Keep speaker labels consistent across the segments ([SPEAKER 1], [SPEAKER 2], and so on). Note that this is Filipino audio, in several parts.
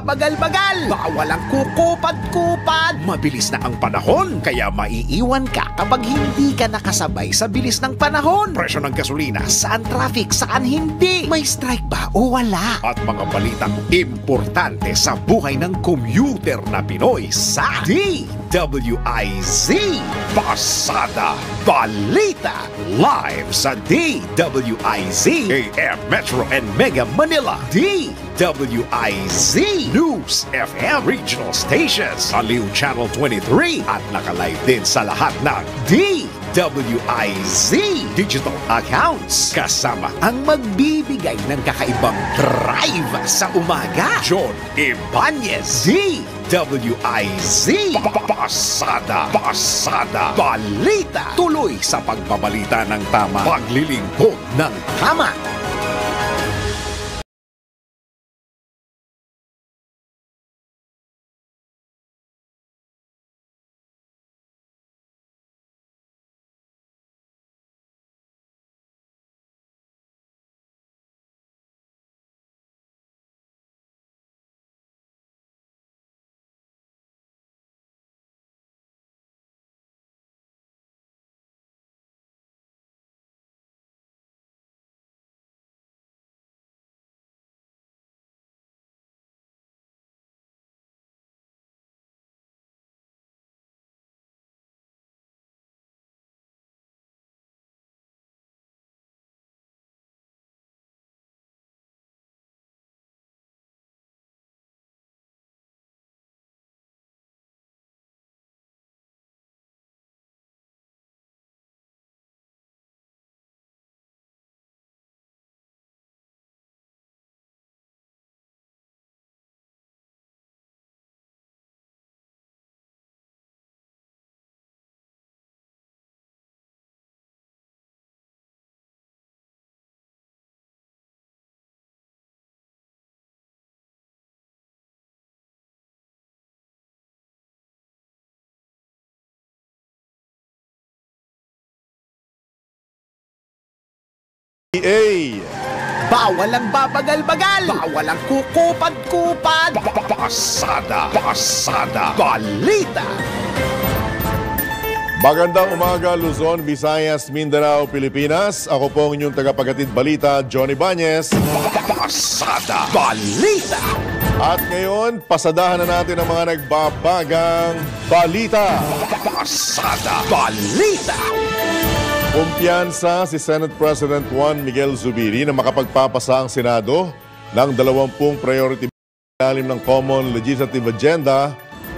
[SPEAKER 1] babagal-bagal. Bawal ang kukupad-kupad. Mabilis na ang panahon, kaya maiiwan ka kapag hindi ka nakasabay sa bilis ng panahon. Presyo ng gasolina, saan traffic, saan hindi. May strike ba o wala? At mga balitang importante sa buhay ng commuter na Pinoy sa DWIZ Pasada Balita. Live sa DWIZ AM Metro and Mega Manila. DWIZ News FM Regional Stations, Aliw Channel 23 at nakalive din sa lahat ng DWIZ digital accounts. Kasama ang magbibigay ng kakaibang drive sa umaga, John Ibanez. DWIZ Pasada Balita. Tuloy sa pagbabalita ng tama, paglilingkod ng tama. Bawal ang babagal-bagal. Bawal ang kukupad-kupad. Pasada Balita.
[SPEAKER 2] Magandang umaga, Luzon, Visayas, Mindanao, Pilipinas. Ako po ang inyong tagapaghatid balita, Johnny Ibanez.
[SPEAKER 1] Pasada Balita.
[SPEAKER 2] At ngayon, pasadahan na natin ang mga nagbabagang balita.
[SPEAKER 1] Pasada Balita.
[SPEAKER 2] Kumpiyansa si Senate President Juan Miguel Zubiri na makapagpapasa ang Senado ng 20 priority ilalim ng Common Legislative Agenda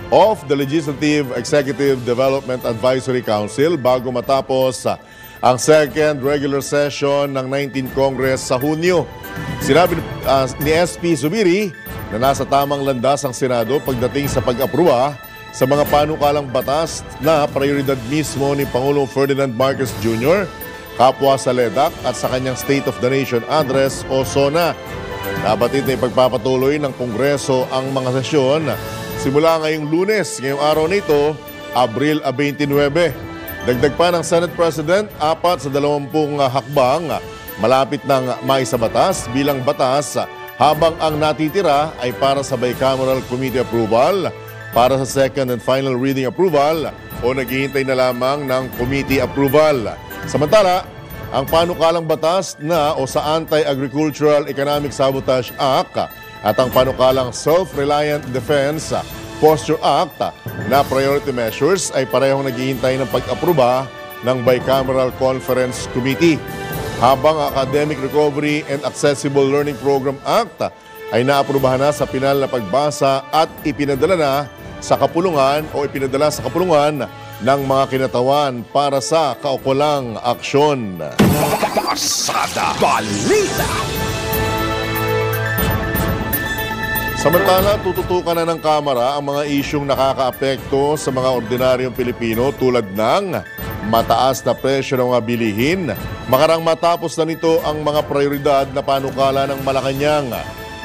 [SPEAKER 2] of the Legislative Executive Development Advisory Council bago matapos ang second regular session ng 19th Congress sa Hunyo. Sinabi ni SP Zubiri na nasa tamang landas ang Senado pagdating sa pag-aproba sa mga panukalang batas na prioridad mismo ni Pangulong Ferdinand Marcos Jr., kapwa sa LEDAC at sa kanyang State of the Nation Address o SONA. Nabatid na ipagpapatuloy ng Kongreso ang mga sesyon simula ngayong Lunes, ngayong araw nito, Abril 29. Dagdag pa ng Senate President, 4 sa 20 hakbang malapit ng maisabatas bilang batas habang ang natitira ay para sa bicameral committee approval, para sa second and final reading approval o naghihintay na lamang ng committee approval. Samantala, ang panukalang batas na o sa Anti-Agricultural Economic Sabotage Act at ang panukalang Self-Reliant Defense Posture Act na priority measures ay parehong naghihintay ng pag-aproba ng Bicameral Conference Committee. Habang Academic Recovery and Accessible Learning Program Act ay naaprubahan na sa pinal na pagbasa at ipinadala na sa kapulungan o ipinadala sa kapulungan ng mga kinatawan para sa kaukulang aksyon.
[SPEAKER 1] Pasada Balita.
[SPEAKER 2] Samantala, tututukan na ng Kamara ang mga isyung nakakaapekto sa mga ordinaryong Pilipino tulad ng mataas na presyo ng mga bilihin. Makarang matapos na nito ang mga prioridad na panukala ng Malacanang.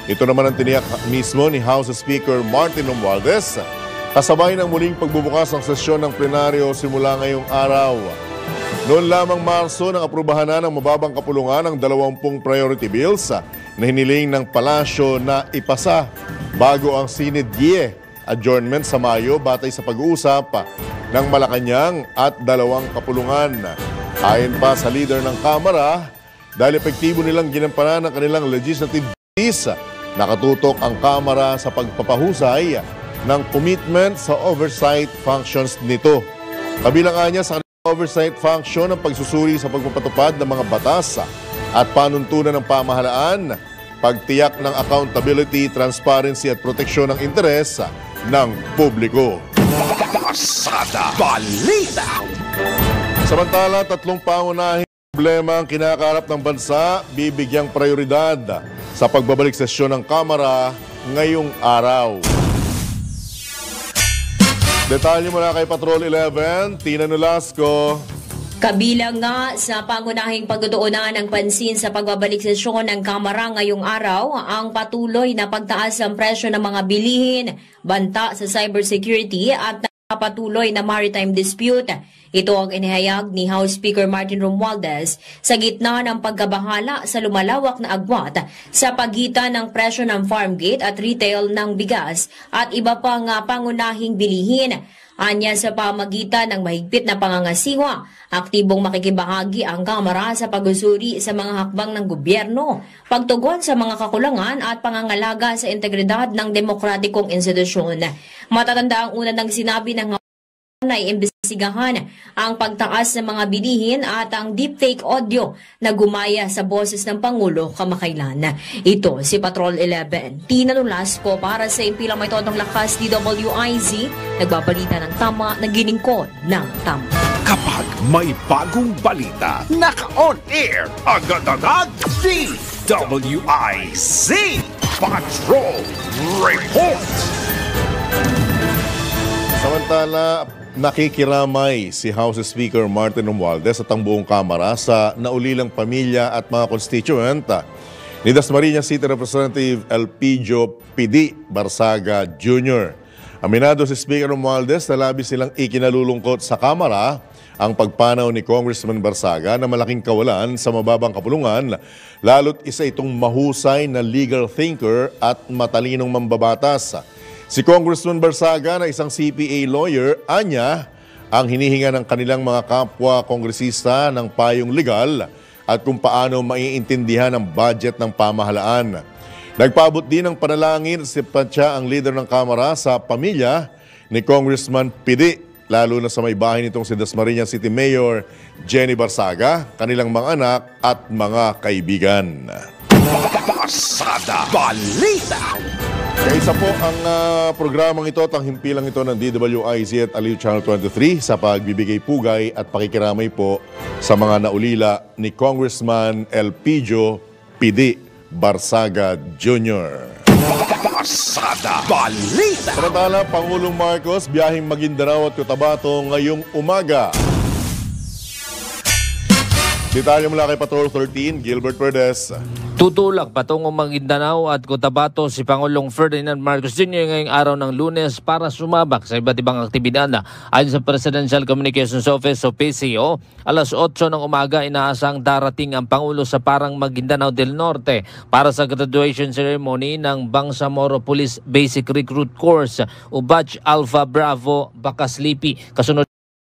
[SPEAKER 2] Ito naman ang tiniyak mismo ni House Speaker Martin Romualdez kasabay ng muling pagbubukas ng sesyon ng plenaryo simula ngayong araw. Noon lamang Marso nang aprubahan na ng mababang kapulungan ang 20 priority bills na hiniling ng palasyo na ipasa bago ang sinidye adjournment sa Mayo batay sa pag-uusap ng Malacanang at 2 kapulungan. Ayon pa sa leader ng Kamara, dahil epektibo nilang ginampanan ng kanilang legislative duties, nakatutok ang Kamara sa pagpapahusay ng commitment sa oversight functions nito. Kabilang niya sa oversight function ang pagsusuri sa pagpapatupad ng mga batas at panuntunan ng pamahalaan, pagtiyak ng accountability, transparency at proteksyon ng interes ng publiko.
[SPEAKER 1] Pasada Balita.
[SPEAKER 2] Samantala, 3 pangunahing problema ang kinakaharap ng bansa, bibigyang prioridad sa pagbabalik sesyon ng Kamara ngayong araw. Detalye mula kay Patrol 11, Tina Nolasco.
[SPEAKER 3] Kabilang nga sa pangunahing pagtutuunan ng pansin sa pagbabalik sesyon ng Kamara ngayong araw ang patuloy na pagtaas ng presyo ng mga bilihin, banta sa cybersecurity at patuloy na maritime dispute. Ito ang inihayag ni House Speaker Martin Romualdez sa gitna ng pagkabahala sa lumalawak na agwat sa pagitan ng presyo ng farm gate at retail ng bigas at iba pang pangunahing bilihin. Anya sa pamagitan ng mahigpit na pangangasiwa, aktibong makikibahagi ang Kamara sa pag-usuri sa mga hakbang ng gobyerno, pagtugon sa mga kakulangan at pangangalaga sa integridad ng demokratikong institusyon. Matatanda ang una ng sinabi ng na iimbestigahan ang pagtaas ng mga bilihin at ang deepfake audio na gumaya sa boses ng Pangulo kamakailan. Ito si Patrol 11. Tina Nolasco para sa impilang may todong lakas DWIZ, nagbabalita ng tama, naglilingkod ng tama.
[SPEAKER 1] Kapag may bagong balita, naka-on air, agad-agad, DWIZ Patrol Report.
[SPEAKER 2] Samantala, nakikiramay si House Speaker Martin Romualdez at ang buong Kamara sa naulilang pamilya at mga constituent ni Dasmariñas City Representative Elpidio P.D. Barsaga Jr. Aminado si Speaker Romualdez na labis silang ikinalulungkot sa Kamara ang pagpanaw ni Congressman Barsaga na malaking kawalan sa mababang kapulungan, lalo't isa itong mahusay na legal thinker at matalinong mambabatas. Si Congressman Barsaga na isang CPA lawyer, anya ang hinihinga ng kanilang mga kapwa kongresista ng payong legal at kung paano maiintindihan ang budget ng pamahalaan. Nagpaabot din ng panalangin si Patya, ang leader ng Kamara, sa pamilya ni Congressman P.D., lalo na sa may bahay nitong si Dasmariñas City Mayor Jenny Barsaga, kanilang mga anak at mga kaibigan.
[SPEAKER 1] Pasada Balita.
[SPEAKER 2] Kaisa po ang programang ito at ang himpilang ito ng DWIZ at Aliw Channel 23 sa pagbibigay pugay at pakikiramay po sa mga naulila ni Congressman Elpidio P.D. Barsaga Jr.
[SPEAKER 1] Pasada Balita.
[SPEAKER 2] Samantala, Pangulong Marcos biyaheng Maguindanao at Cotabato ngayong umaga. Detalye mula kay Patrol 13, Gilbert Perdes.
[SPEAKER 4] Tutulak patungong Maguindanao at Cotabato si Pangulong Ferdinand Marcos Jr. ngayong araw ng Lunes para sumabak sa iba't ibang aktibidad. Ayon sa Presidential Communications Office o PCO, alas 8 ng umaga inaasang darating ang Pangulo sa Parang Maguindanao del Norte para sa graduation ceremony ng Bangsamoro Police Basic Recruit Course o Batch Alpha Bravo Bacaslipi. Kasunod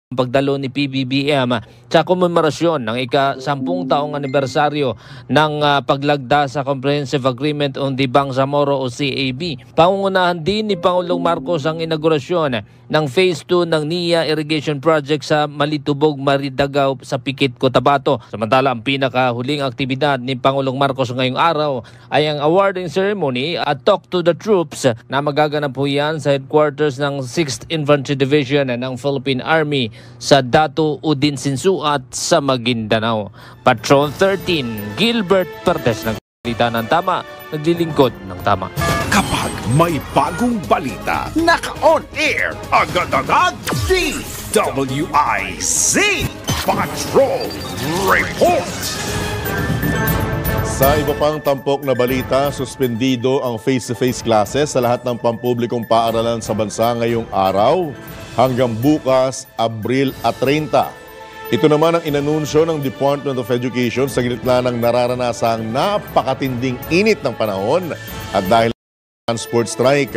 [SPEAKER 4] pagdalo ni PBBM sa komemorasyon ng ika-10 taong anibersaryo ng paglagda sa Comprehensive Agreement on the Bangsamoro o CAB. Pangungunahan din ni Pangulong Marcos ang inaugurasyon ng Phase 2 ng NIA Irrigation Project sa Malitubog, Maridagaw sa Pikit, Cotabato. Samantala, ang pinakahuling aktibidad ni Pangulong Marcos ngayong araw ay ang awarding ceremony at Talk to the Troops na magaganap po yan sa headquarters ng 6th Infantry Division ng Philippine Army sa Dato Udin Sinsuat sa Maguindanao. Patrol 13, Gilbert Perdes, nagsalita ng tama, naglilingkod ng tama.
[SPEAKER 1] Kapag may bagong balita, naka-on air, agad-agad, DWIZ Patrol Report.
[SPEAKER 2] Sa iba pang tampok na balita, suspendido ang face-to-face classes sa lahat ng pampublikong paaralan sa bansa ngayong araw hanggang bukas, Abril 30. Ito naman ang inanunsyo ng Department of Education sa gitna ng nararanasang napakatinding init ng panahon at dahil sa transport strike.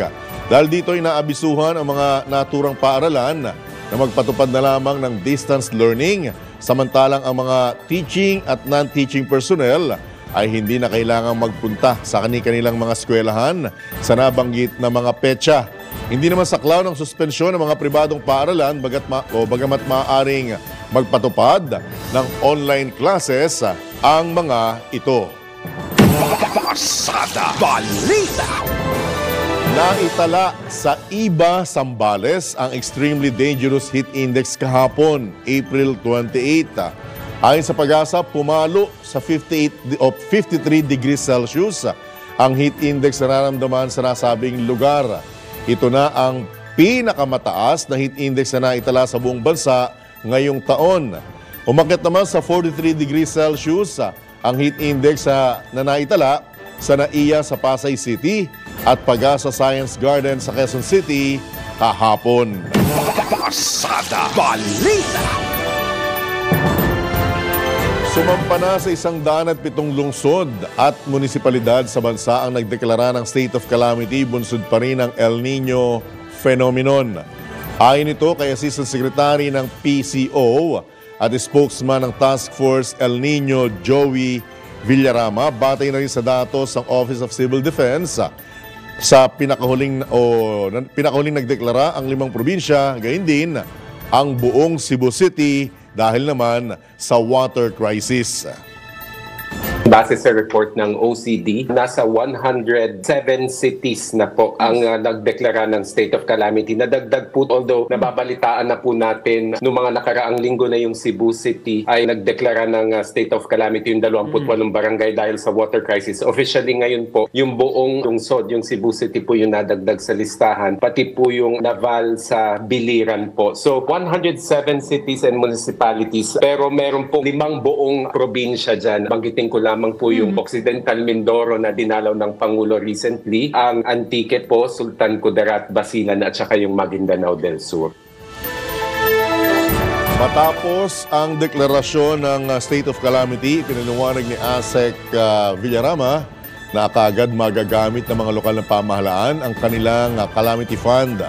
[SPEAKER 2] Dahil dito ay naabisuhan ang mga naturang paaralan na magpatupad na lamang ng distance learning, samantalang ang mga teaching at non-teaching personnel ay hindi na kailangang magpunta sa kanilang mga eskwelahan sa nabanggit na mga petsa. Hindi naman saklaw ng suspensyon ng mga pribadong paaralan bagamat maaaring magpatupad ng online classes ang mga ito.
[SPEAKER 1] Pasada Balita.
[SPEAKER 2] Naitala sa IBA Zambales ang Extremely Dangerous Heat Index kahapon, April 28. Ayon sa Pag-asa, pumalo sa 53 degrees Celsius ang heat index na nararamdaman sa nasabing lugar. Ito na ang pinakamataas na heat index na naitala sa buong bansa ngayong taon. Umakyat naman sa 43 degrees Celsius ang heat index na naitala sa NAIA sa Pasay City at Pag-asa Science Garden sa Quezon City kahapon.
[SPEAKER 1] Pasada Balita.
[SPEAKER 2] Sumampa na sa 107 lungsod at munisipalidad sa bansa ang nagdeklara ng state of calamity, bunsod pa rin ang El Nino phenomenon. Ayon ito kay Assistant Secretary ng PCO at spokesman ng Task Force El Nino, Joey Villarama, batay na rin sa datos ng Office of Civil Defense. Sa pinakahuling nagdeklara ang 5 probinsya, gayon din ang buong Cebu City dahil naman sa water crisis.
[SPEAKER 5] Base sa report ng OCD, nasa 107 cities na po ang nagdeklara ng state of calamity. Nadagdag po, although nababalitaan na po natin noong mga nakaraang linggo na yung Cebu City ay nagdeklara ng state of calamity yung 28 barangay dahil sa water crisis. Officially ngayon po, yung buong lungsod, yung Cebu City po yung nadagdag sa listahan, pati po yung Naval sa Biliran po. So 107 cities and municipalities, pero meron po 5 buong probinsya dyan. Banggitin ko lamang po yung Occidental Mindoro na dinalaw ng Pangulo recently, ang Antique po, Sultan Kudarat, Basilan at saka yung Maguindanao del Sur.
[SPEAKER 2] Matapos ang deklarasyon ng State of Calamity, pinaliwanag ni ASEC Villarama na kaagad magagamit ng mga lokal na pamahalaan ang kanilang Calamity Fund.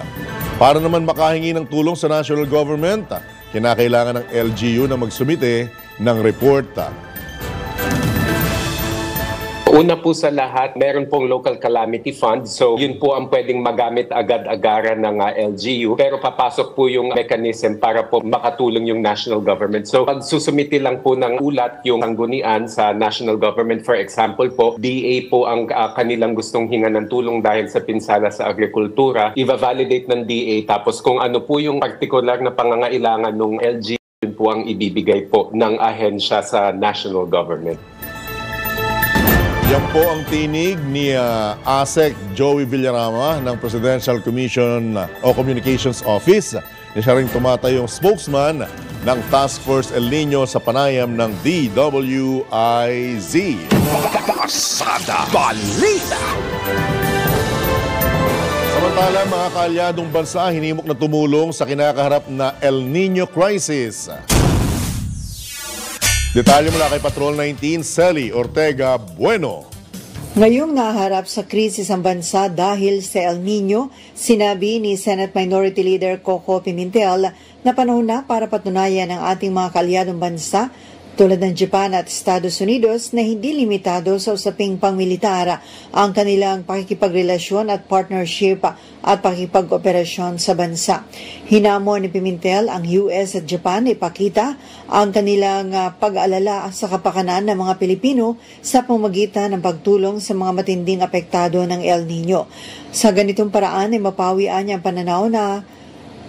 [SPEAKER 2] Para naman makahingi ng tulong sa national government, kinakailangan ng LGU na magsumite ng report.
[SPEAKER 5] Una po sa lahat, meron pong local calamity fund. So yun po ang pwedeng magamit agad-agaran ng LGU. Pero papasok po yung mechanism para po makatulong yung national government. So pag susumiti lang po ng ulat yung sanggunian sa national government, for example po, DA po ang kanilang gustong hinga ng tulong dahil sa pinsala sa agrikultura. I-validate ng DA. Tapos kung ano po yung particular na pangangailangan ng LGU, yun po ang ibibigay po ng ahensya sa national government.
[SPEAKER 2] Yan po ang tinig ni ASEC Joey Villarama ng Presidential Commission o Communications Office. Siya rin tumatayong spokesman ng Task Force El Nino sa panayam ng DWIZ.
[SPEAKER 1] Pasada Balita.
[SPEAKER 2] Samantala, mga kaalyadong bansa hinimok na tumulong sa kinakaharap na El Nino crisis. Detalye mula kay Patrol 19, Sally Ortega Bueno.
[SPEAKER 6] Ngayong naharap sa krisis ang bansa dahil sa El Nino, sinabi ni Senate Minority Leader Coco Pimentel na panahon na para patunayan ng ating mga kaalyadong bansa tulad ng Japan at Estados Unidos na hindi limitado sa usaping pangmilitar ang kanilang pakikipagrelasyon at partnership at pakikipag-operasyon sa bansa. Hinamon ni Pimentel ang US at Japan ipakita ang kanilang pag-aalala sa kapakanan ng mga Pilipino sa pamamagitan ng pagtulong sa mga matinding apektado ng El Nino. Sa ganitong paraan ay mapawian niya ang pananaw na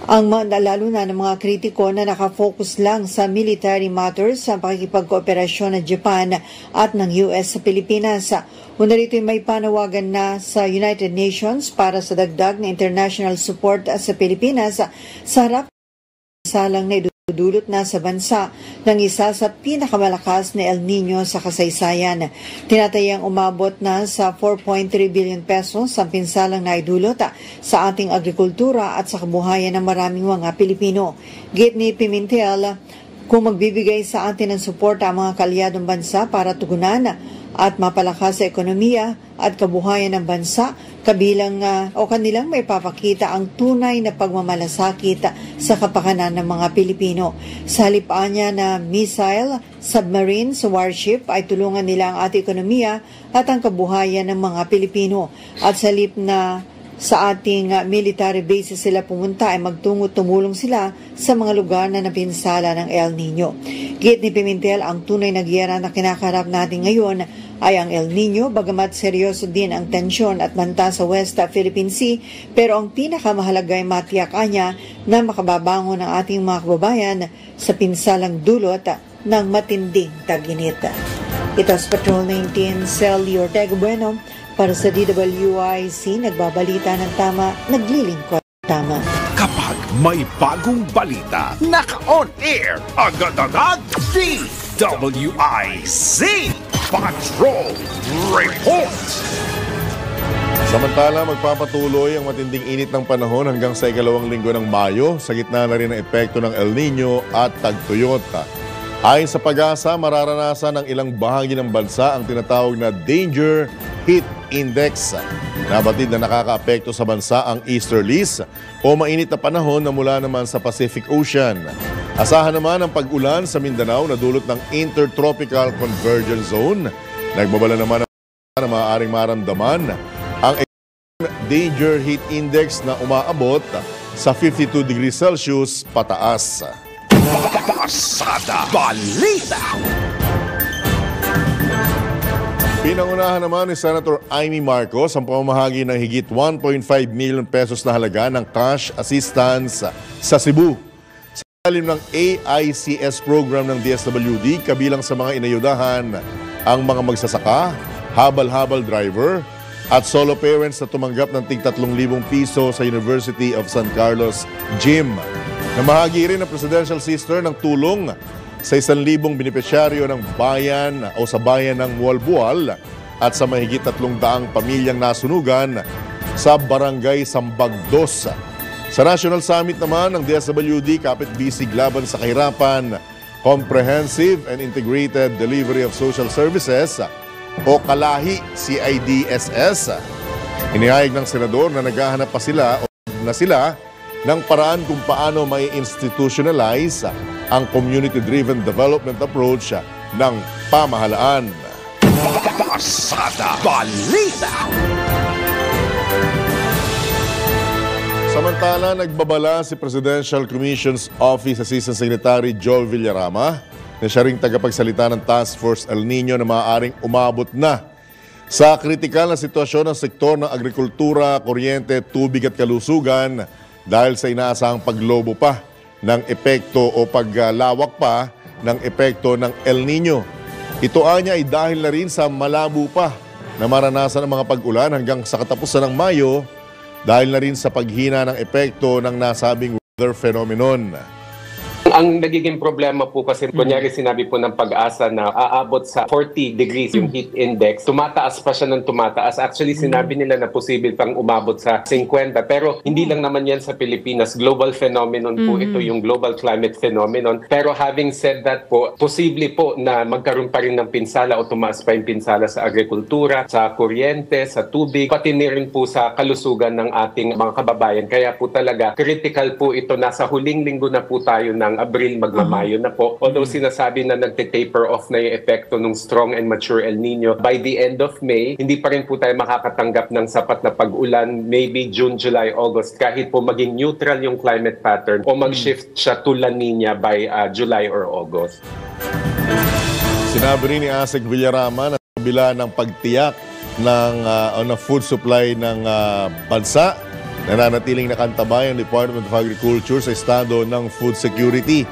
[SPEAKER 6] ang lalo na ng mga kritiko na nakafocus lang sa military matters sa pakikipag-kooperasyon ng Japan at ng US sa Pilipinas. Una rito ay may panawagan na sa United Nations para sa dagdag na international support sa Pilipinas sa harap ng salang na idudulot na sa bansa ng isa sa pinakamalakas na El Nino sa kasaysayan. Tinatayang umabot na sa 4.3 billion pesos ang pinsalang naidulot sa ating agrikultura at sa kabuhayan ng maraming mga Pilipino. Git ni Pimentel, kung magbibigay sa atin ng suporta ang mga kaalyadong bansa para tugunan at mapalakas sa ekonomiya at kabuhayan ng bansa, kabilang kanilang may papakita ang tunay na pagmamalasakit sa kapakanan ng mga Pilipino. Sa halipaan niya na missile, submarines, warship ay tulungan nila ang ating ekonomiya at ang kabuhayan ng mga Pilipino. At sa halip na sa ating military bases sila pumunta ay tumulong sila sa mga lugar na napinsala ng El Nino. Git ni Pimentel, ang tunay na giyera na kinakaharap natin ngayon ay ang El Nino, bagamat seryoso din ang tensyon at banta sa West Philippine Sea, pero ang pinakamahalaga ay matiyakan niya na makababangon ang ating mga kababayan sa pinsalang dulot ng matinding tag-init. Ito sa Patrol 19, Celly Ortega Bueno, para sa DWIC, nagbabalita ng tama, naglilingkod tama.
[SPEAKER 1] Kapag may bagong balita, naka-on air, agad-agad, DWIC Patrol Report!
[SPEAKER 2] Samantala, magpapatuloy ang matinding init ng panahon hanggang sa ikalawang linggo ng Mayo, sa gitna na rin ng epekto ng El Nino at tagtuyot. Ayon sa Pag-asa, mararanasan ng ilang bahagi ng bansa ang tinatawag na Danger Heat Index. Nabatid na nakakaapekto sa bansa ang easterlies o mainit na panahon na mula naman sa Pacific Ocean. Asahan naman ang pag-ulan sa Mindanao na dulot ng Intertropical Convergence Zone. Nagbabala naman na maaaring maramdaman ang Danger Heat Index na umaabot sa 52 degrees Celsius pataas.
[SPEAKER 1] Pasada Balita!
[SPEAKER 2] Pinangunahan naman ni Senator Amy Marcos ang pamamahagi ng higit 1.5 million pesos na halaga ng cash assistance sa Cebu. Sa ilalim ng AICS program ng DSWD, kabilang sa mga inayudahan ang mga magsasaka, habal-habal driver, at solo parents na tumanggap ng tig 3,000 piso sa University of San Carlos Gym. Namahagi rin ang Presidential Sister ng tulong sa 1,000 benepisyaryo ng bayan o sa bayan ng Mualbual at sa mahigit 300 pamilyang nasunugan sa Barangay Sambagdos. Sa National Summit naman ng DSWD, Kapit Bisig Laban sa Kahirapan, Comprehensive and Integrated Delivery of Social Services o Kalahi CIDSS. Inihayag ng senador na naghahanap pa sila ng paraan kung paano may institutionalize ang community-driven development approach ng pamahalaan.
[SPEAKER 1] Pasada Balita!
[SPEAKER 2] Samantala, nagbabala si Presidential Commission's Office Assistant Secretary Joel Villarama na siya ring tagapagsalita ng Task Force El Nino na maaaring umabot na sa kritikal na sitwasyon ng sektor ng agrikultura, kuryente, tubig at kalusugan dahil sa inaasahang paglobo pa ng epekto o paglawak pa ng epekto ng El Nino. Ito anya ay dahil na rin sa malabo pa na maranasan ng mga pag-ulan hanggang sa katapusan ng Mayo dahil na rin sa paghina ng epekto ng nasabing weather phenomenon.
[SPEAKER 5] Ang nagiging problema po kasi, kunyari sinabi po ng Pag-asa na aabot sa 40 degrees yung heat index, tumataas pa siya ng tumataas. Actually, sinabi nila na posible pang umabot sa 50. Pero hindi lang naman yan sa Pilipinas. Global phenomenon po ito, yung global climate phenomenon. Pero having said that po, posible po na magkaroon pa rin ng pinsala o tumaas pa yung pinsala sa agrikultura, sa kuryente, sa tubig, pati rin po sa kalusugan ng ating mga kababayan. Kaya po talaga, critical po ito. Nasa huling linggo na po tayo ng Abril, magmamayo na po. Although sinasabi na nagte-taper off na yung epekto ng strong and mature El Nino, by the end of May, hindi pa rin po tayo makakatanggap ng sapat na pag-ulan, maybe June, July, August, kahit po maging neutral yung climate pattern o mag-shift siya to La Nina by July or August.
[SPEAKER 2] Sinabi rin ni Asek Villarama na kabila ng pagtiyak ng food supply ng bansa, nananatiling nakantabay ang Department of Agriculture sa estado ng food security.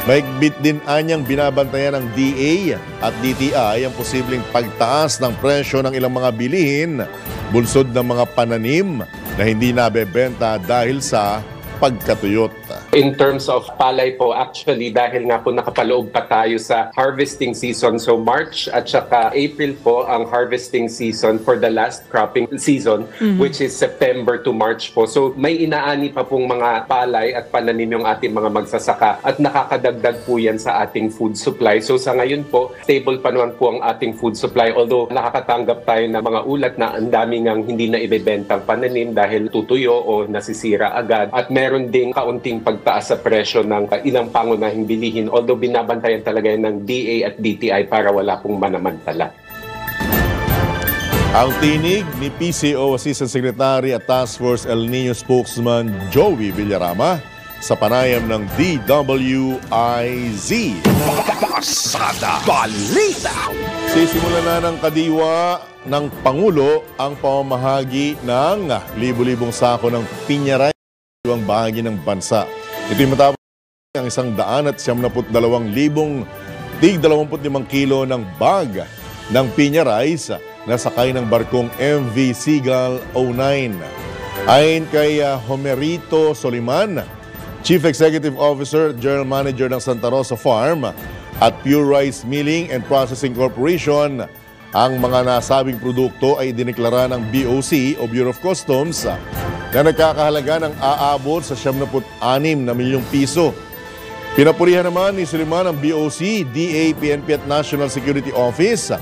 [SPEAKER 2] Mahigpit din anyang binabantayan ng DA at DTI ang posibleng pagtaas ng presyo ng ilang mga bilihin, bulsod ng mga pananim na hindi nabebenta dahil sa pagkatuyot.
[SPEAKER 5] In terms of palay po, actually, dahil nga po nakapaloob pa tayo sa harvesting season. So March at saka April po ang harvesting season for the last cropping season, which is September to March po. So may inaani pa pong mga palay at pananim yung ating mga magsasaka at nakakadagdag po yan sa ating food supply. So sa ngayon po, stable pa naman po ang ating food supply. Although nakakatanggap tayo ng mga ulat na ang dami ngang hindi na ibebentang pananim dahil tutuyo o nasisira agad. At meron ding kaunting pagtaas sa presyo ng ilang pangunahing bilihin, although binabantayan talaga yan ng DA at DTI para wala pong manamantala.
[SPEAKER 2] Ang tinig ni PCO Assistant Secretary at Task Force El Nino spokesman Joey Villarama sa panayam ng DWIZ.
[SPEAKER 1] Pasada Balita.
[SPEAKER 2] Sisimulan na ng kadiwa ng Pangulo ang pamamahagi ng libo-libong sako ng piñaray sa ibang bahagi ng bansa. Ito'y matapos ang 172,000 tig 25 kilo ng bag ng piña rice na sakay ng barkong MV Seagull 09. Ayon kay Homerito Soliman, Chief Executive Officer, General Manager ng Santa Rosa Farm at Pure Rice Milling and Processing Corporation, ang mga nasabing produkto ay dineklara ng BOC o Bureau of Customs na nagkakahalaga ng aabot sa 76 na milyong piso. Pinapurihan naman ni Suliman ang BOC, DA, PNP at National Security Office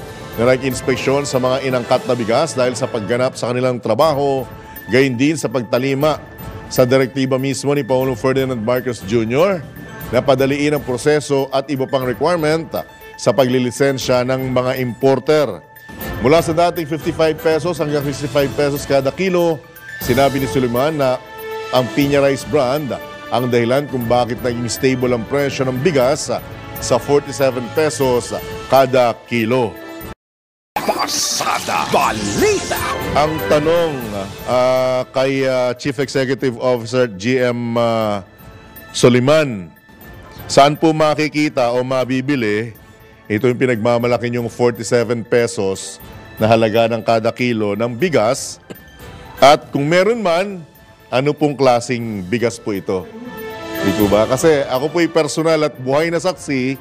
[SPEAKER 2] na nag-inspeksyon sa mga inangkat na bigas dahil sa pagganap sa kanilang trabaho, gayon din sa pagtalima sa direktiba mismo ni Pangulong Ferdinand Marcos Jr. na padaliin ang proseso at iba pang requirement sa paglilisensya ng mga importer. Mula sa dating 55 pesos hanggang 65 pesos kada kilo, sinabi ni Suliman na ang Piña Rice brand ang dahilan kung bakit naging stable ang presyo ng bigas sa 47 pesos kada kilo.
[SPEAKER 1] Pasada Balita.
[SPEAKER 2] Ang tanong kay Chief Executive Officer GM Soliman, saan po makikita o mabibili ito yung pinagmamalaki yung 47 pesos na halaga ng kada kilo ng bigas? At kung meron man, ano pong klaseng bigas po ito? Di po ba? Kasi ako po'y personal at buhay na saksi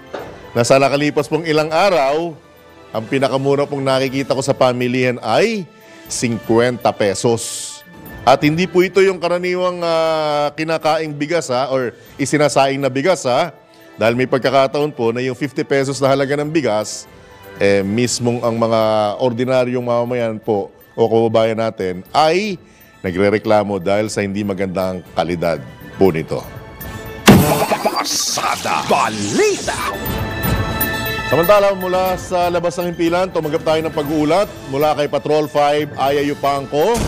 [SPEAKER 2] na sa nakalipas pong ilang araw, ang pinakamura pong nakikita ko sa pamilihan ay 50 pesos. At hindi po ito yung karaniwang kinakaing bigas or isinasaing na bigas dahil may pagkakataon po na yung 50 pesos na halaga ng bigas, mismong ang mga ordinaryong mamamayan po o kababayan natin ay nagrereklamo dahil sa hindi magandang kalidad po nito.
[SPEAKER 1] Pasada Balita.
[SPEAKER 2] Samantala, mula sa labas ng himpilan, tumanggap tayo ng pag-uulat mula kay Patrol 5 Aya Yupangco.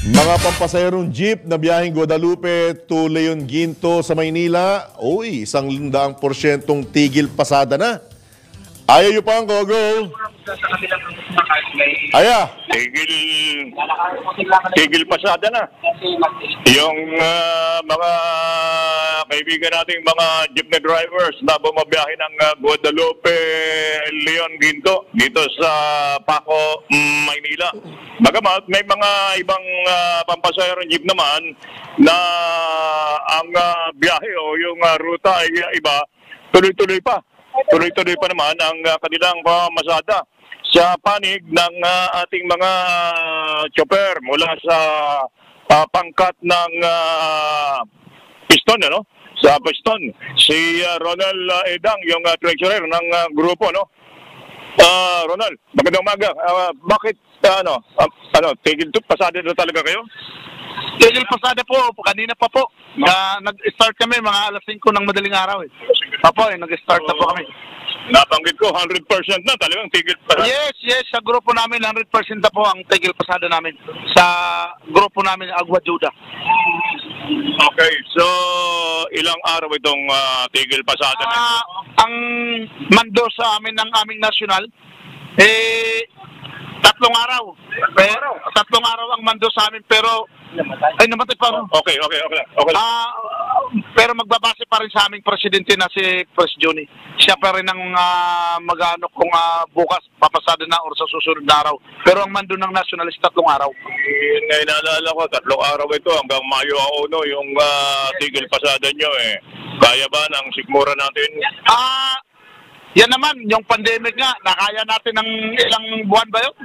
[SPEAKER 2] Mga pampasaherong jeep na biyaheng Guadalupe to Leon Ginto sa Maynila, 100% tigil pasada na. Aya Yupangco, go! Aya!
[SPEAKER 7] Tigil pasada na. Yung mga kaibigan nating mga jeepney drivers na bumabiyahe ng Guadalupe, Leon Ginto dito sa Paco, Maynila. Bagamat may mga ibang pampasahero jeep naman na ang biyahe o yung ruta ay iba, tuloy-tuloy pa. Tuloy-tuloy pa naman ang kanilang masada sa panig ng ating mga chopper mula sa pangkat ng piston, sa piston. Si Ronald Edang, yung treasurer ng grupo, Ronald, magandang umaga. Bakit, tigil pasada na talaga kayo?
[SPEAKER 8] Tigil pasada po, kanina pa po. Nag-start kami mga alas 5 ng madaling araw. Nag-start na po kami.
[SPEAKER 7] Nabanggit ko, 100% na talagang tigil pasada.
[SPEAKER 8] Yes, sa grupo namin, 100% na po ang tigil pasada namin. Sa grupo namin, Agua Juda.
[SPEAKER 7] Okay, so ilang araw itong tigil pasada na?
[SPEAKER 8] Ang mando sa amin ng aming nasyonal, 3 araw. 3 araw ang mando sa amin, pero Ay, namatay pa.
[SPEAKER 7] Okay.
[SPEAKER 8] Pero magbabase pa rin sa aming presidente na si Pres Johnny. Siya pa rin ang mag-ano kung bukas papasada na or sa susunod na araw. Pero ang mando ng nationalist 3 araw.
[SPEAKER 7] Ngayon naalala ko, 3 araw ito hanggang Mayo 1 yung tigil pasada nyo eh. Kaya ba ng sikmura natin?
[SPEAKER 8] Yan naman, yung pandemic nga, nakaya natin ng ilang buwan ba yun?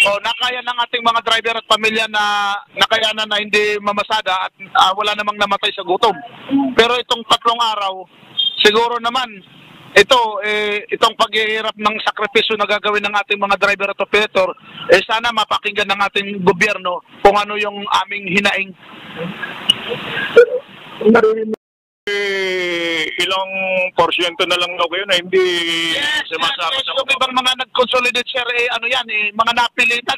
[SPEAKER 8] O nakaya ng ating mga driver at pamilya na nakayanan na hindi mamasada at wala namang namatay sa gutom. Pero itong 3 araw, siguro naman, itong paghihirap ng sakripisyo na gagawin ng ating mga driver at operator, sana mapakinggan ng ating gobyerno kung ano yung aming hinaing.
[SPEAKER 7] Ilang porsyento na lang daw kayo na hindi sumasama sa
[SPEAKER 8] yung ibang mga nag-consolidate share, mga napilitan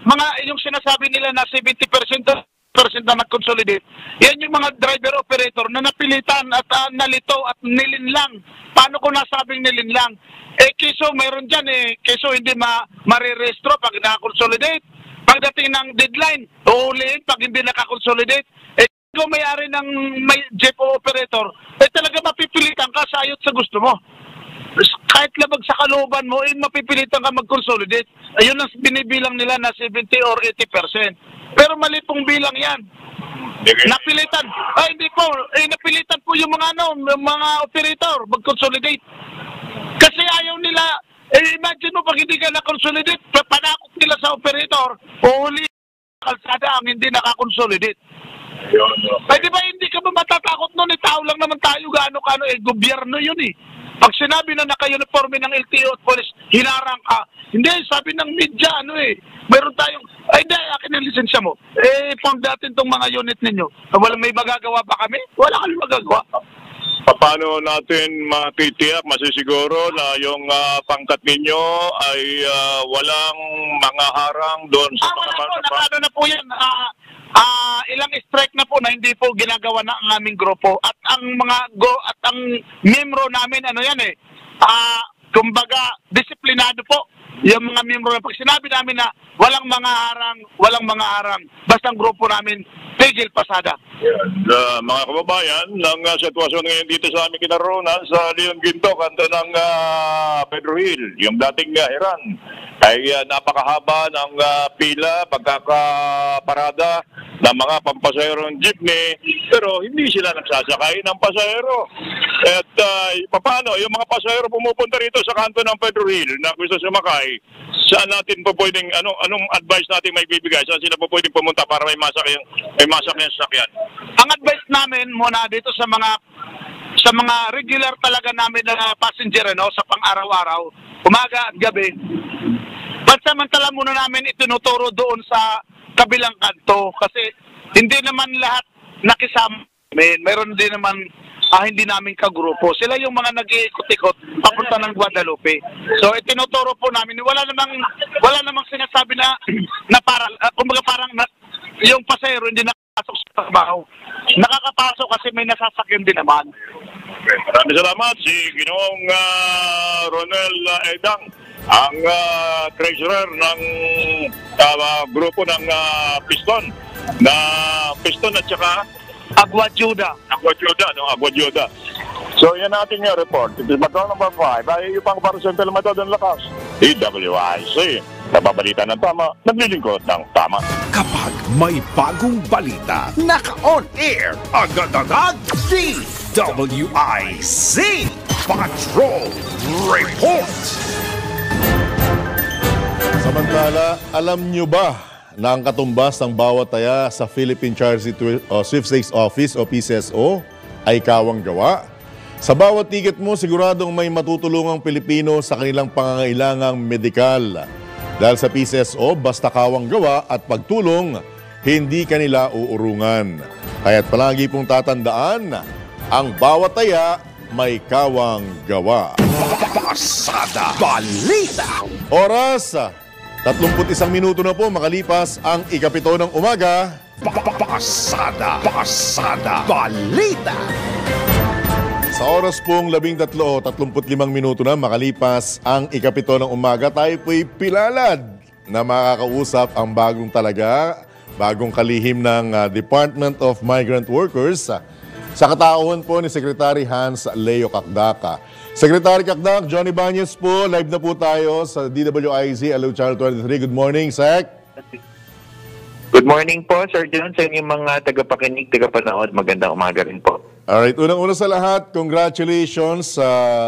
[SPEAKER 8] Mga yung sinasabi nila na 70% na nag-consolidate, yan yung mga driver operator na napilitan at nalito at nilinlang. Paano ko nasabing nilinlang? Keso mayroon dyan keso hindi marirestro pag naka-consolidate. Pagdating ng deadline, uuliin pag hindi naka-consolidate. Kung may-ari ng may jeep operator, talaga mapipilitan ka sa ayot sa gusto mo. Kahit labag sa kalooban mo, mapipilitan ka mag-consolidate. Ayun ang binibilang nila na 70 or 80%. Pero mali pong bilang yan. Napilitan. Hindi po. Napilitan po yung mga operator mag-consolidate. Kasi ayaw nila, imagine mo pag hindi ka na-consolidate, panakot nila sa operator, uli kalsada ang hindi naka-consolidate. Di ba hindi ka ba matatakot nun? Tao lang naman tayo, gaano-kano, gobyerno yun Pag sinabi na naka-uniforme ng LTO at police, hinarang ka. Hindi, sabi ng media, mayroon tayong, hindi, akin ang lisensya mo. Found natin tong mga unit ninyo. Wala, may magagawa ba kami? Wala kami magagawa.
[SPEAKER 7] Paano natin matitiyak, masisiguro na yung pangkat ninyo ay walang mga harang doon sa
[SPEAKER 8] wala po, nakano na po yan. Ilang strike na po na hindi po ginagawa na ang aming grupo at ang ang miyembro namin kumbaga disiplinado po yung mga miyembro. Pag sinabi namin na walang mga harang basta ang grupo namin tigil pasada.
[SPEAKER 7] Mga kababayan, ng sitwasyon ngayon dito sa aming kinaronan sa Leon Ginto, kanto ng Pedro Hill, yung dating Hiran, ay napakahaba ng pila, pagkakaparada ng mga pampasaherong jeepney, pero hindi sila nagsasakay ng pasahero. At paano, yung mga pasahero pumupunta rito sa kanto ng Pedro Hill na gusto sumakay, saan natin po pwedeng, anong advice natin may bibigay? Saan sila po pwedeng pumunta para may masak yung sasakyan?
[SPEAKER 8] Ang advice namin muna dito sa mga regular talaga namin na passenger sa pang-araw-araw, umaga at gabi, pansamantala muna namin itinuturo doon sa kabilang kanto kasi hindi naman lahat nakisama. Mayroon din naman hindi namin kagrupo. Sila yung mga nag-iikot-ikot papunta ng Guadalupe. So itinuturo po namin, wala namang sinasabi na parang yung pasahero hindi nakapasok sa trabaho. Nakakapasok kasi may nasasakyan din naman.
[SPEAKER 7] Maraming salamat si Ginoong Ronel Edang, ang treasurer ng grupo ng Piston at saka
[SPEAKER 8] Agua Juda.
[SPEAKER 7] Agua Juda. So yan ating report. It is Patrol number 5 ay upang para sa Telematod ng Lakas. DWIC. Nababalita ng tama, naglilingkod ng tama.
[SPEAKER 1] Kapag may bagong balita, naka-on air, agad-agad, DWIC Patrol Report.
[SPEAKER 2] Samantala, alam nyo ba na ang katumbas ng bawat taya sa Philippine Charity Sweepstakes Office o PCSO ay kawang gawa? Sa bawat ticket mo, siguradong may matutulungang Pilipino sa kanilang pangangailangang medikal. Dahil sa PCSO, basta kawang gawa at pagtulong, hindi kanila uurungan. Kaya't palagi pong tatandaan, ang bawat taya may kawang gawa.
[SPEAKER 1] Pasada Balita.
[SPEAKER 2] Oras, 31 minuto na po makalipas ang ikapito ng umaga.
[SPEAKER 1] Pasada Balita.
[SPEAKER 2] Sa oras pong 13 o 35 minuto na makalipas ang ikapito ng umaga, tayo po'y pilalad na makakausap ang bagong talaga bagong kalihim ng Department of Migrant Workers sa katauhan po ni Secretary Hans Leo Kakdaka. Secretary Kakdak, Johnny Banyes po, live na po tayo sa DWIZ Hello Channel 23. Good morning, Sec.
[SPEAKER 9] Good morning po, Sir John, sa inyong mga tagapakinig, tagapanood. Magandang umaga rin po.
[SPEAKER 2] Alright, unang-una sa lahat, congratulations.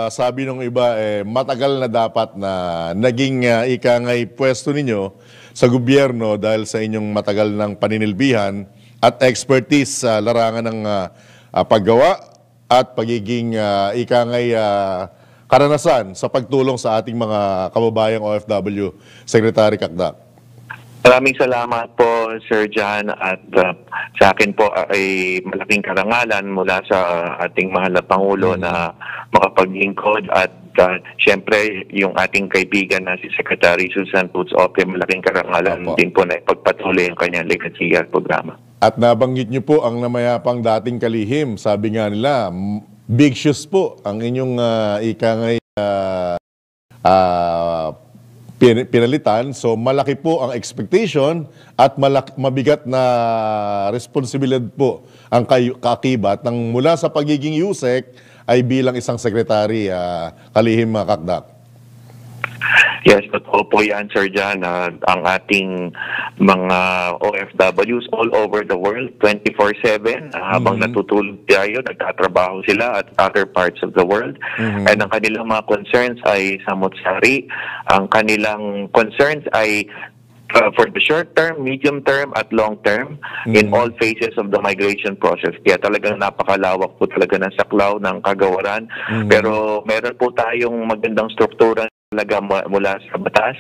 [SPEAKER 2] Sabi ng iba, matagal na dapat na naging ikangay pwesto ninyo sa gobyerno dahil sa inyong matagal ng paninilbihan at expertise sa larangan ng paggawa at pagiging ikangay karanasan sa pagtulong sa ating mga kababayang OFW. Secretary Kakdak.
[SPEAKER 9] Maraming salamat po, Sir John, at sa akin po ay malaking karangalan mula sa ating mahal na Pangulo na makapaglingkod at siyempre yung ating kaibigan na si Secretary Susan Puts Ope, malaking karangalan din po na ipagpatuloy ang kanyang legacy at programa. At
[SPEAKER 2] nabanggit niyo po ang namayapang dating kalihim. Sabi nga nila, big shoes po ang inyong ikangay pinalitan. So malaki po ang expectation at mabigat na responsibilidad po ang kaakibat ng mula sa pagiging USEC ay bilang isang sekretary, kalihim Kakdak.
[SPEAKER 9] Yes, totoo po yan, Sir John. Ang ating mga OFWs all over the world, 24/7, habang natutulog tayo, nagtatrabaho sila at other parts of the world. And ang kanilang mga concerns ay samot-sari. Ang kanilang concerns ay for the short term, medium term, at long term in all phases of the migration process. Kaya talagang napakalawak po talaga ng saklaw ng kagawaran. Pero meron po tayong magandang struktura talaga mula sa batas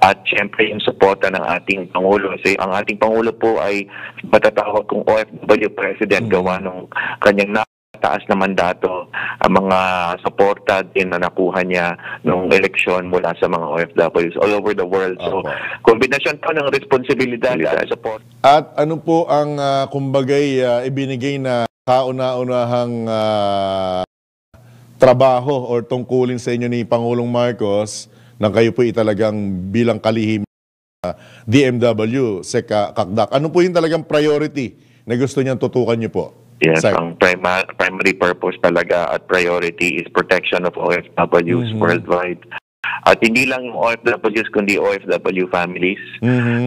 [SPEAKER 9] at syempre yung suporta ng ating Pangulo. Kasi ang ating Pangulo po ay matatawag kong OFW President gawa ng kanyang taas na mandato, ang mga suporta din na nakuha niya nung eleksyon mula sa mga OFWs all over the world. So, kombinasyon po ng responsibilidad at support.
[SPEAKER 2] At ano po ang kumbagay ibinigay na kauna-unahang trabaho or tungkulin sa inyo ni Pangulong Marcos na kayo po talagang bilang kalihim DMW, Sec Kakdak? Ano po yung talagang priority na gusto niyang tutukan niyo po?
[SPEAKER 9] Yes, ang primary purpose talaga at priority is protection of OFWs worldwide. At hindi lang yung OFWs kundi OFW families.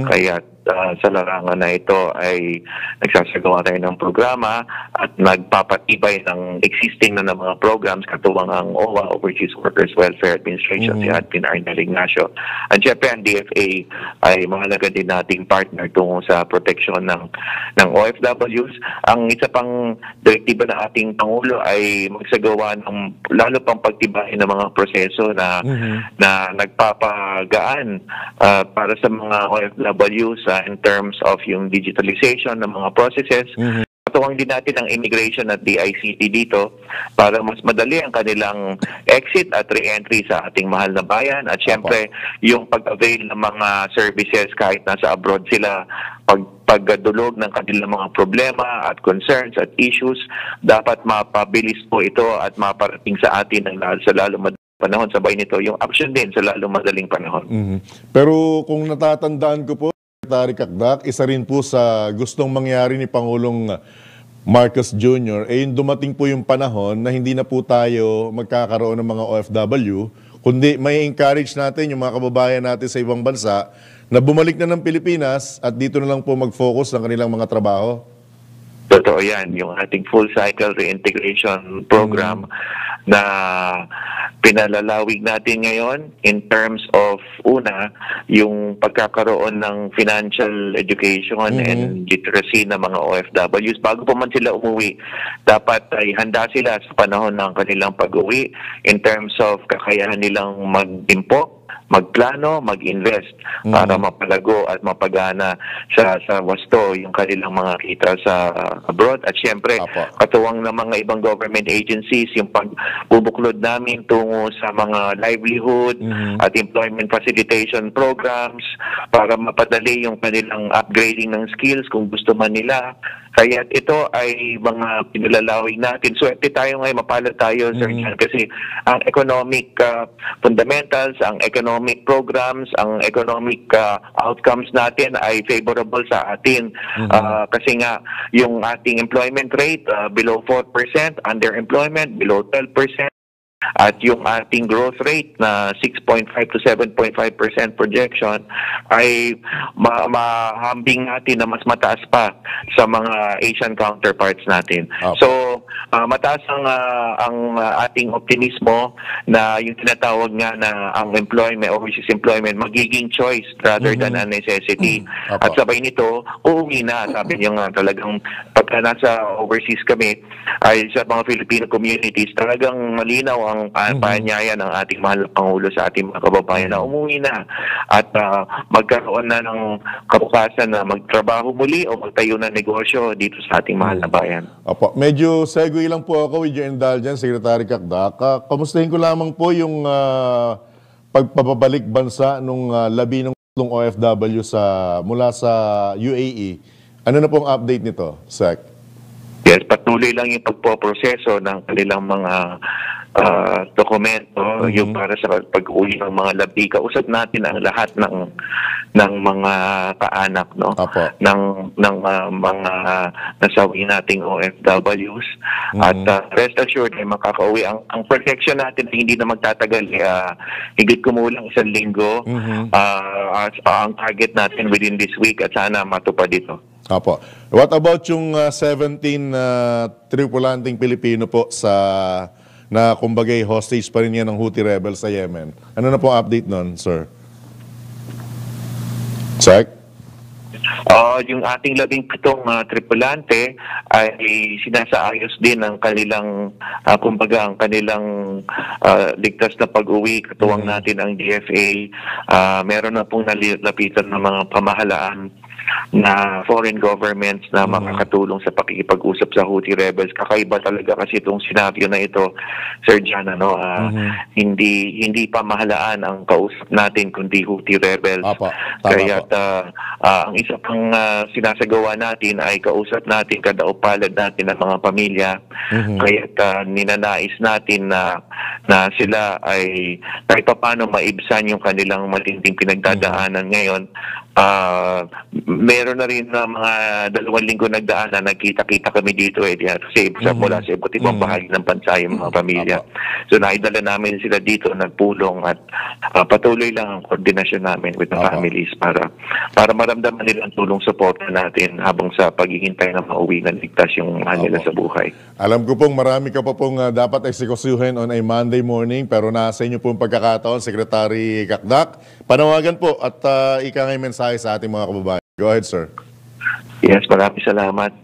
[SPEAKER 9] Kaya sa larangan na ito ay nagsasagawa tayo ng programa at nagpapatibay ng existing na mga programs katuwang ang OWA, Overseas Workers Welfare Administration, si Admin Arnel Ignacio. At syempre ang DFA ay mahalaga din nating partner tungo sa proteksyon ng OFWs. Ang isa pang direktiba ng ating Pangulo ay magsagawa ng lalo pang pagtibayin ng mga proseso na nagpapagaan para sa mga OFWs in terms of yung digitalization ng mga processes. Katuwang din natin ang immigration at DICT dito para mas madali ang kanilang exit at re-entry sa ating mahal na bayan. At syempre, yung pag-avail ng mga services kahit nasa abroad sila, pagdulog ng kanilang mga problema at concerns at issues, dapat mapabilis po ito at maparating sa atin sa lalo madaling panahon. Sabay nito yung action din sa lalo madaling panahon.
[SPEAKER 2] Pero kung natatandaan ko po, Secretary Kakdak, isa rin po sa gustong mangyari ni Pangulong Marcos Jr. Yung dumating po yung panahon na hindi na po tayo magkakaroon ng mga OFW, kundi may encourage natin yung mga kababayan natin sa ibang bansa na bumalik na ng Pilipinas at dito na lang po mag-focus ng kanilang mga trabaho.
[SPEAKER 9] Totoo yan, yung ating full cycle reintegration program na pinalalawig natin ngayon in terms of una, yung pagkakaroon ng financial education and literacy ng mga OFWs. Bago pa man sila umuwi, dapat ay handa sila sa panahon ng kanilang pag-uwi in terms of kakayahan nilang mag-impok, magplano, mag-invest para mapalago at mapagana sa wasto yung kanilang mga kita sa abroad. At syempre, katuwang ng mga ibang government agencies, yung pagbubuklod namin tungo sa mga livelihood at employment facilitation programs para mapadali yung kanilang upgrading ng skills kung gusto man nila. Kaya ito ay mga pinalalawig natin. Swerte tayo ngayon, mapalad tayo, Sir Jan, kasi ang economic fundamentals, ang economic programs, ang economic outcomes natin ay favorable sa atin. Kasi nga, yung ating employment rate below 4%, underemployment below 12%, at yung ating growth rate na 6.5 to 7.5% projection ay mahambing natin na mas mataas pa sa mga Asian counterparts natin. Okay. So, mataas ang ating optimismo na yung tinatawag nga na ang employment, overseas employment, magiging choice rather than a necessity. At sabay nito, uuwi na. Sabi niyo nga talagang pagka nasa overseas kami, ay sa mga Filipino communities, talagang malinaw ang panyaya ng ating mahal na Pangulo sa ating mga kababayan na umuwi na at magkaroon na ng kabukasan na magtrabaho muli o magtayo ng negosyo dito sa ating mahal na bayan.
[SPEAKER 2] Opo. Medyo segue lang po ako with your indulgence, Secretary Cakdak. Kamustahin ko lamang po yung pagpapabalik bansa nung 11 OFW mula sa UAE. Ano na pong update nito, Sec?
[SPEAKER 9] Yes, patuloy lang yung pagpoproseso ng kanilang mga dokumento, yung para sa pag-uwi ng mga labi. Kausap natin ang lahat ng mga kaanak, no? ng mga nasawi nating OFWs. At rest assured ay makakauwi. Ang protection natin ay hindi na magtatagal. Higit kumulang 1 linggo. Ang target natin within this week at sana matupad dito.
[SPEAKER 2] Apo. What about yung 17 tripulanting Pilipino po na kumbagay hostage pa rin yan ng Houthi rebels sa Yemen? Ano na po update nun, sir? Check.
[SPEAKER 9] Yung ating 17 tripulante ay sinasaayos din ang kanilang kumbaga ang kanilang ligtas na pag-uwi. Katuwang natin ang DFA. Meron na pong nalapitan ng mga pamahalaan na foreign governments na makakatulong sa pakikipag-usap sa Houthi rebels. Kakaiba talaga kasi itong senaryo na ito, Sir Jan, hindi pamahalaan ang kausap natin kundi Houthi rebels. Kaya ang isa pang sinasagawa natin ay kausap natin, kadaupalad natin ang mga pamilya. Kaya ninanais natin na sila ay kahit paano maibsan yung kanilang matinding pinagdadaanan ngayon. Meron na rin na mga 2 linggo nagdaan na nagkita-kita kami dito kasi mula sa iba't ibang bahagi ng bansa yung mga pamilya. So naidala namin sila dito, nagpulong at patuloy lang ang koordinasyon namin with the families para maramdaman nila ang tulong suporta natin habang sa paghihintay na mauwi na ligtas yung mahal nila sa buhay.
[SPEAKER 2] Alam ko pong marami ka pa pong dapat eksekusyuhin on a Monday morning, pero nasa inyo pong pagkakataon, Secretary Cakdak. Panawagan po at ika ngay mensahe sa ating mga kababayan. Go ahead, sir.
[SPEAKER 9] Yes, maraming salamat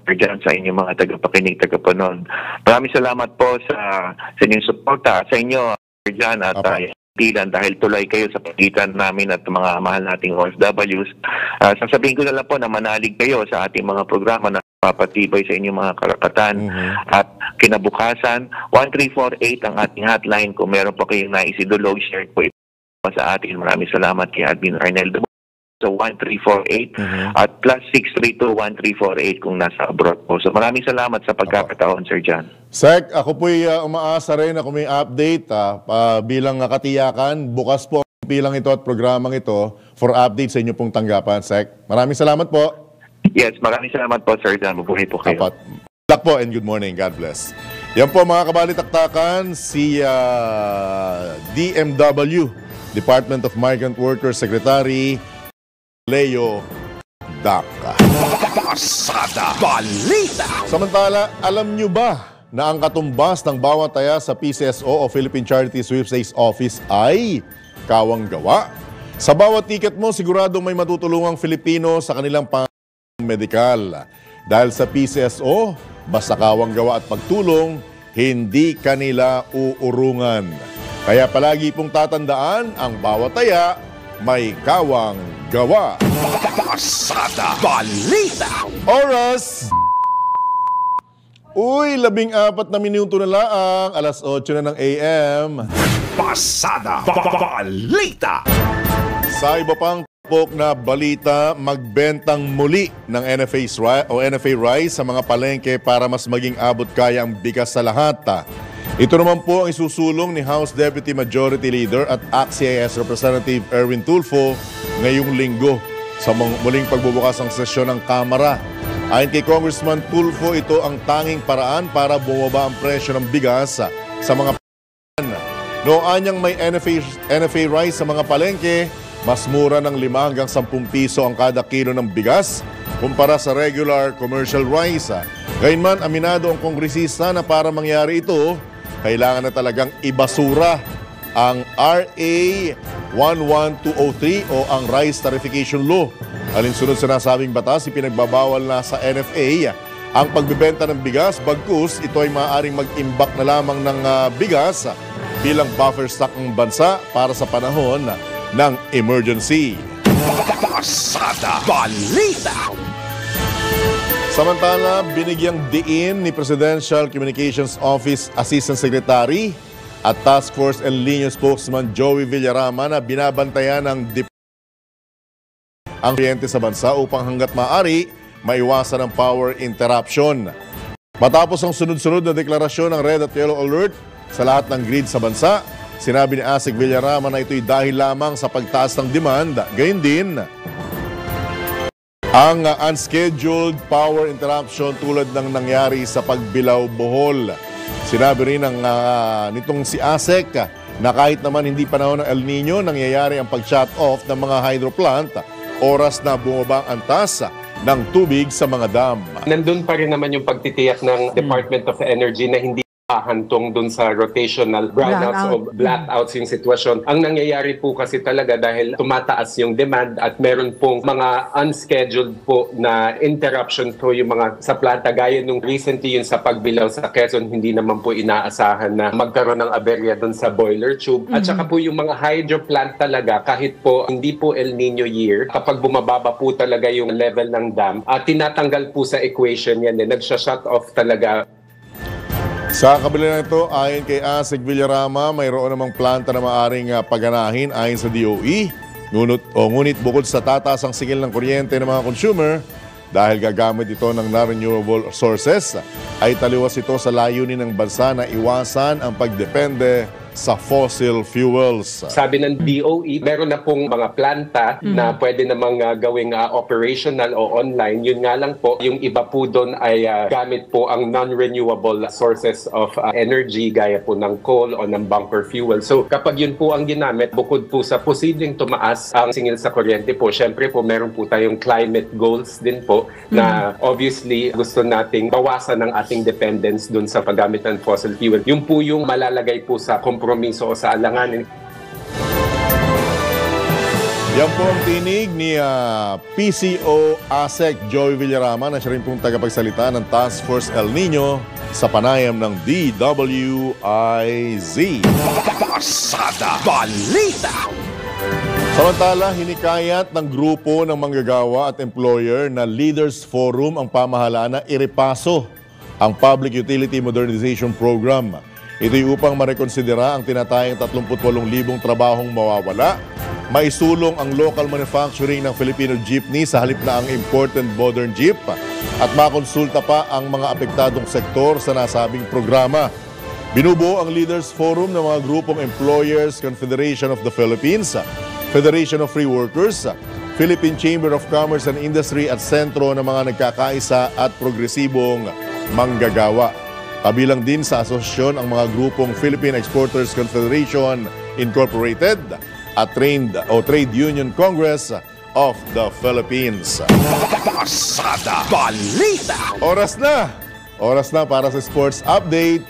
[SPEAKER 9] sa inyong mga tagapakinig, tagapanon. Maraming salamat po sa inyong suporta, sa inyo, Sir Jan, at bilan dahil tuloy kayo sa pagitan namin at mga mahal nating OFWs. Sasabihin ko na lang po na manalig kayo sa ating mga programa na papatibay sa inyong mga karapatan. At kinabukasan, 1348 ang ating hotline. Kung meron pa kayong naisidulog, share po ito sa atin. Maraming salamat kay Admin Arnel. So 1348 at +632-1348 kung nasa abroad po. So maraming salamat sa pagkakataon, Sir Jan.
[SPEAKER 2] Sec, ako po'y umaasa rin na kung may update bilang katiyakan, bukas po ang pilang ito at programang ito for update sa inyo pong tanggapan, Sec. Maraming salamat po.
[SPEAKER 9] Yes, maraming salamat po, Sir Jan. Mabuhay po kayo.
[SPEAKER 2] Luck po and good morning. God bless. Yan po mga kabalitaktakan, si DMW, Department of Migrant Workers Secretary Leo Daca.
[SPEAKER 1] Pasada Balita.
[SPEAKER 2] Samantala, alam nyo ba na ang katumbas ng bawat taya sa PCSO o Philippine Charity Sweepstakes Office ay kawang gawa? Sa bawat ticket mo, siguradong may matutulungang Filipino sa kanilang medikal. Dahil sa PCSO, basta kawang gawa at pagtulong, hindi kanila uurungan. Kaya palagi pong tatandaan, ang bawat taya may kawang gawa.
[SPEAKER 1] Pasada Balita.
[SPEAKER 2] Oras! Uy, 14 na minuto na lang, 8:00 na ng AM.
[SPEAKER 1] Pasada Balita.
[SPEAKER 2] Sa iba pang Na balita, magbentang muli ng NFA rice sa mga palengke para mas maging abot kaya ang bigas sa lahat. Ito naman po ang isusulong ni House Deputy Majority Leader at ACT-CIS Representative Erwin Tulfo ngayong linggo sa muling pagbubukas ng sesyon ng Kamara. Ayon kay Congressman Tulfo, ito ang tanging paraan para bumaba ang presyo ng bigas sa mga palengke. Noong anyang may NFA rice sa mga palengke, mas mura ng 5 hanggang 10 piso ang kada kilo ng bigas kumpara sa regular commercial rice. Gayunman, aminado ang kongresista na para mangyari ito, kailangan na talagang ibasura ang RA 11203 o ang Rice Tarification Law. Alinsunod sa nasabing batas, ipinagbabawal na sa NFA ang pagbebenta ng bigas, bagkus ito ay maaaring mag-imbak na lamang ng bigas bilang buffer stock ng bansa para sa panahon ng emergency.
[SPEAKER 1] Pasada Balita.
[SPEAKER 2] Samantala, binigyang diin ni Presidential Communications Office Assistant Secretary at Task Force El Niño spokesman Joey Villarama na binabantayan ng ang kuryente sa bansa upang hanggat maaari maiwasan ang power interruption. Matapos ang sunod-sunod na deklarasyon ng Red at Yellow Alert sa lahat ng grid sa bansa, sinabi ni ASEC Villarama na ito'y dahil lamang sa pagtaas ng demand. Gayun din, ang unscheduled power interruption tulad ng nangyari sa Pagbilao, Bohol. Sinabi rin nitong si ASEC na kahit naman hindi panahon ng El Nino, nangyayari ang pag-shut off ng mga hydro plant oras na bumaba ang antas ng tubig sa mga dam.
[SPEAKER 5] Nandun pa rin naman yung pagtitiyak ng Department of Energy na hindi hantong dun sa rotational brownouts o blackouts yung sitwasyon. Ang nangyayari po kasi talaga dahil tumataas yung demand at meron pong mga unscheduled po na interruption po yung mga sa planta. Gaya nung recently yun sa Pagbilao sa Quezon, hindi naman po inaasahan na magkaroon ng aberya dun sa boiler tube. At saka po yung mga hydro plant talaga, kahit po hindi po El Nino year, kapag bumababa po talaga yung level ng dam, tinatanggal po sa equation yan. Nagsha-shut off talaga.
[SPEAKER 2] Sa kabila nito, ayon kay ASEC Villarama, mayroon namang planta na maaring paganahin ayon sa DOE. Ngunit bukod sa tataas ang singil ng kuryente ng mga consumer, dahil gagamit ito ng non-renewable sources, ay taliwas ito sa layunin ng bansa na iwasan ang pagdepende sa fossil fuels.
[SPEAKER 5] Sabi ng DOE, meron na pong mga planta na pwede namang gawing operational o online. Yun nga lang po, yung iba po doon ay gamit po ang non-renewable sources of energy gaya po ng coal o ng bunker fuel. So kapag yun po ang ginamit, bukod po sa posibleng tumaas ang singil sa kuryente po, syempre po meron po tayong climate goals din po na obviously gusto nating bawasan ang ating dependence doon sa paggamit ng fossil fuel. Yung po yung malalagay po sa kompromiso o sa alanganin.
[SPEAKER 2] Yan po ang tinig ni PCO ASEC Joey Villarama na siya rin pong tagapagsalita ng Task Force El Nino sa panayam ng DWIZ.
[SPEAKER 1] Pasada Balita.
[SPEAKER 2] Samantala, hinikayat ng grupo ng manggagawa at employer na Leaders Forum ang pamahalaan na irepaso ang Public Utility Modernization Program. Ito'y upang marekonsidera ang tinatayang 38,000 trabahong mawawala, maisulong ang local manufacturing ng Filipino jeepney sa halip na ang imported modern jeep at makonsulta pa ang mga apektadong sektor sa nasabing programa. Binubuo ang Leaders Forum ng mga grupong Employers Confederation of the Philippines, Federation of Free Workers, Philippine Chamber of Commerce and Industry at sentro ng mga nagkakaisa at progresibong manggagawa. Kabilang din sa asosasyon ang mga grupong Philippine Exporters Confederation Incorporated at Trade Union Congress of the Philippines.
[SPEAKER 1] Pasada Balita.
[SPEAKER 2] Oras na para sa sports update.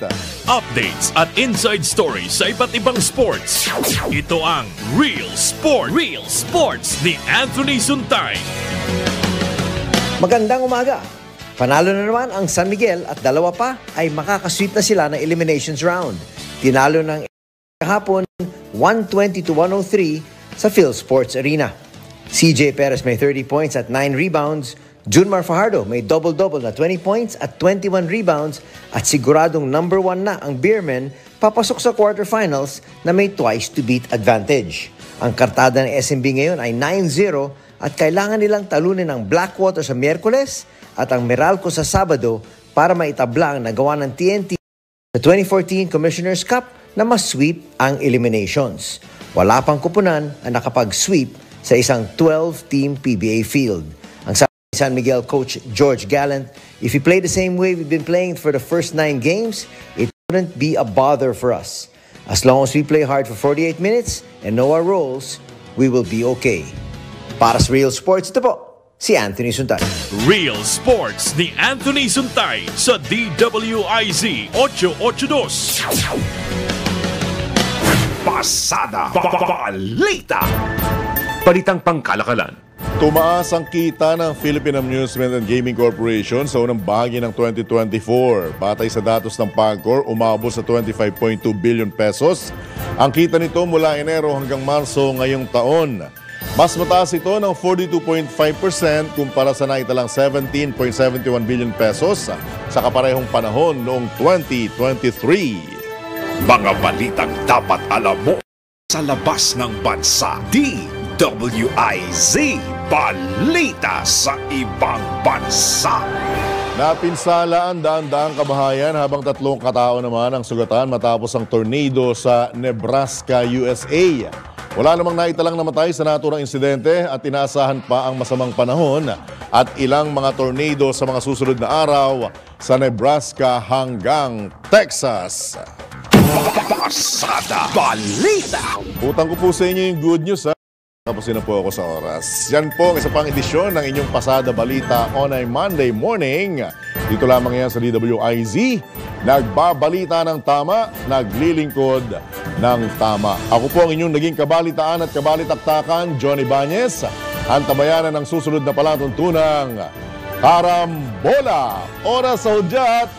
[SPEAKER 10] Updates at inside stories sa iba't ibang sports. Ito ang Real Sports ni Anthony Suntay.
[SPEAKER 11] Magandang umaga. Panalo na naman ang San Miguel at dalawa pa ay makakasweep na sila ng eliminations round. Tinalo ng kahapon 120-103 sa PhilSports Arena. CJ Perez may 30 points at 9 rebounds. Junmar Fajardo may double-double na 20 points at 21 rebounds at siguradong number 1 na ang Beermen papasok sa quarterfinals na may twice-to-beat advantage. Ang kartada ng SMB ngayon ay 9-0 at kailangan nilang talunin ang Blackwater sa Miyerkules at ang Meralco sa Sabado para maitabla ang nagawa ng TNT sa 2014 Commissioner's Cup na mas-sweep ang eliminations. Wala pang kupunan ang nakapag-sweep sa isang 12-team PBA field. Ang sabi ni San Miguel coach George Gallant, if we play the same way we've been playing for the first 9 games, it wouldn't be a bother for us. As long as we play hard for 48 minutes and know our roles, we will be okay. Para sa Real Sports, ito po, si Anthony Suntay.
[SPEAKER 10] Real Sports ni Anthony Suntay sa DWIZ 882.
[SPEAKER 1] Pasada Balita.
[SPEAKER 10] Balitang pangkalakalan.
[SPEAKER 2] Tumaas ang kita ng Philippine Amusement and Gaming Corporation sa unang bahagi ng 2024. Batay sa datos ng PAGCOR, umabot sa 25.2 billion pesos. Ang kita nito mula Enero hanggang Marso ngayong taon. Mas mataas ito ng 42.5% kumpara sa naitalang 17.71 billion pesos sa kaparehong panahon noong 2023.
[SPEAKER 1] Mga balitang dapat alam mo sa labas ng bansa. DWIZ Balita sa ibang bansa.
[SPEAKER 2] Napinsala ang daan-daang kabahayan habang 3 katao naman ang sugatan matapos ang tornado sa Nebraska, USA. Wala namang naitalang namatay sa naturang insidente at inaasahan pa ang masamang panahon at ilang mga tornado sa mga susunod na araw sa Nebraska hanggang Texas.
[SPEAKER 1] Pasada Balita.
[SPEAKER 2] Utang ko po sa inyo yung good news, ha? Tapos na po ako sa oras. Yan po ang isa pang edisyon ng inyong Pasada Balita on a Monday morning. Dito lamang yan sa DWIZ. Nagbabalita ng tama, naglilingkod ng tama. Ako po ang inyong naging kabalitaan at kabalitaktakan, Johnny Bañez. Ang tabayanan ng susunod na palatuntunang Karambola. Oras sa hudyat,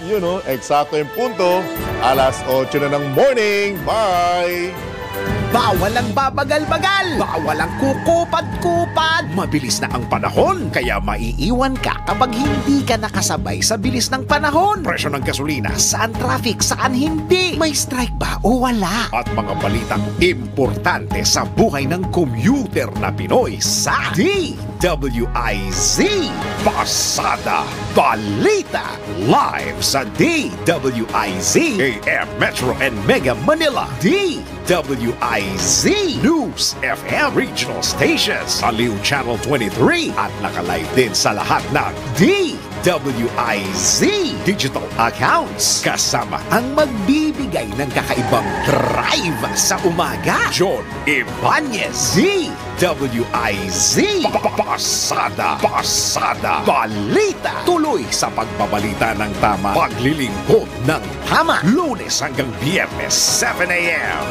[SPEAKER 2] eksakto yung punto. Alas 8 na ng morning. Bye!
[SPEAKER 1] Bawal ang babagal-bagal. Bawal ang kukupad-kupad. Mabilis na ang panahon, kaya maiiwan ka kapag hindi ka nakasabay sa bilis ng panahon. Presyo ng gasolina, saan traffic, saan hindi. May strike ba o wala? At mga balitang importante sa buhay ng commuter na Pinoy sa DWIZ Pasada Balita. Live sa DWIZ AM Metro and Mega Manila. DWIZ News FM Regional Stations, Aliw Channel 23 at nakalive din sa lahat ng DWIZ Digital Accounts. Kasama ang magbibigay ng kakaibang drive sa umaga, John Ibanez. DWIZ Pasada Balita. Tuloy sa pagbabalita ng tama, paglilingkod ng tama, Lunes hanggang Biyernes 7 a.m.